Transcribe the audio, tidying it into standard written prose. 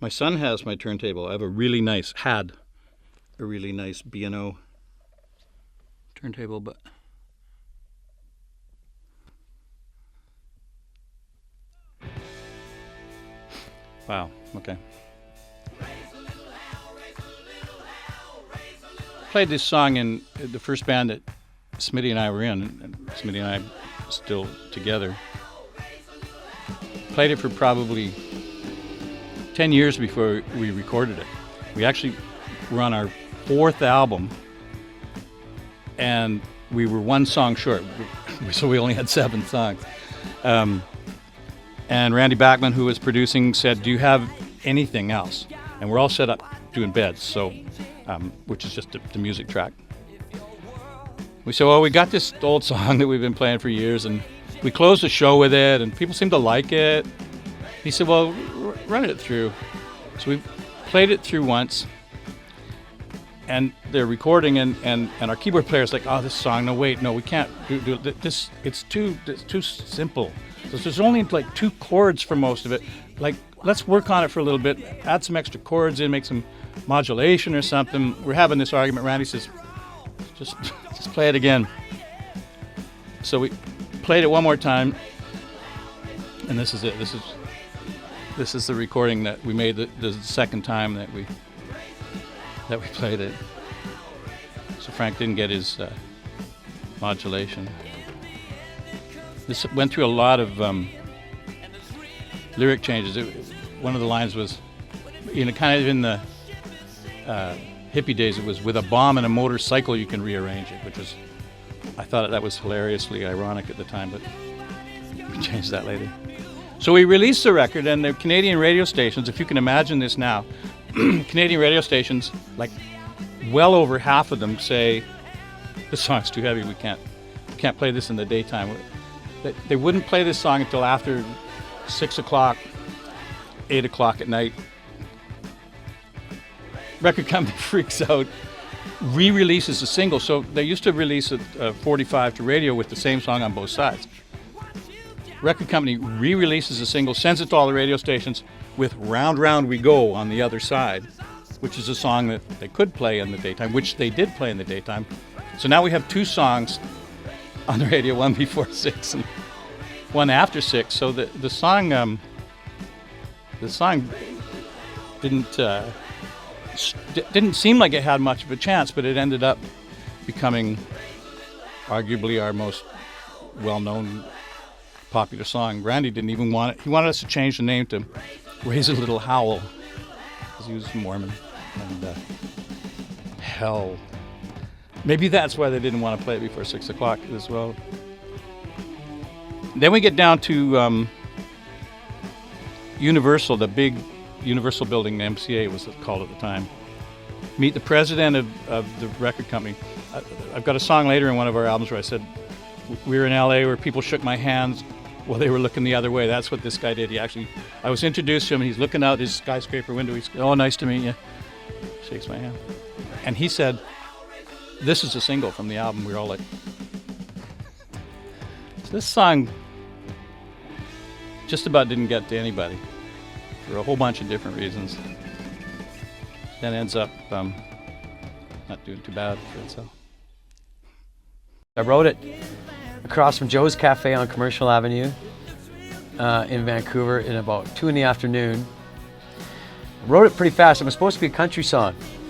My son has my turntable. I have a really nice B&O turntable, but wow, okay. Played this song in the first band that Smitty and I were in, and Smitty and I still together. Played it for probably 10 years before we recorded it. We actually were on our 4th album, and we were one song short, so we only had 7 songs. And Randy Bachman, who was producing, said, "Do you have anything else?" And we're all set up doing beds, so which is just the music track. We said, "Well, we got this old song that we've been playing for years, and we closed the show with it, and people seem to like it." He said, "Well, run it through." So we played it through once, and they're recording, and our keyboard player's like, "Oh, this song, no, wait, no, we can't do this. It's too simple. So there's only like 2 chords for most of it. Like, let's work on it for a little bit, add some extra chords in, make some modulation or something." We're having this argument. Randy says, just play it again. So we played it one more time, and this is it. This is the recording that we made the second time that we played it. So Frank didn't get his modulation. This went through a lot of lyric changes. One of the lines was, kind of in the hippie days, it was, "With a bomb and a motorcycle you can rearrange it," which was, I thought that was hilariously ironic at the time, but we changed that later. So we released the record, and the Canadian radio stations, if you can imagine this now, Canadian radio stations, like well over half of them say, "This song's too heavy, we can't play this in the daytime." They wouldn't play this song until after 6 o'clock, 8 o'clock at night. Record company freaks out, re-releases a single. So they used to release a 45 to radio with the same song on both sides. Record company re-releases a single, sends it to all the radio stations with "Round Round We Go" on the other side, which is a song that they could play in the daytime, which they did play in the daytime. So now we have 2 songs on the radio, one before 6 and one after 6. So the song didn't seem like it had much of a chance, but it ended up becoming arguably our most well-known popular song. Randy didn't even want it. He wanted us to change the name to "Raise a Little Howl," because he was Mormon. And hell, maybe that's why they didn't want to play it before 6 o'clock as well. Then we get down to Universal, the big Universal building, MCA was called at the time. Meet the president of the record company. I've got a song later in one of our albums where I said, we were in LA where people shook my hands while they were looking the other way. That's what this guy did. I was introduced to him, and he's looking out his skyscraper window. He's, "Oh, nice to meet you." Shakes my hand. And he said, "This is a single from the album." We were all like, so this song just about didn't get to anybody for a whole bunch of different reasons. Then ends up not doing too bad for itself. I wrote it across from Joe's Cafe on Commercial Avenue in Vancouver in about 2 in the afternoon. I wrote it pretty fast. It was supposed to be a country song.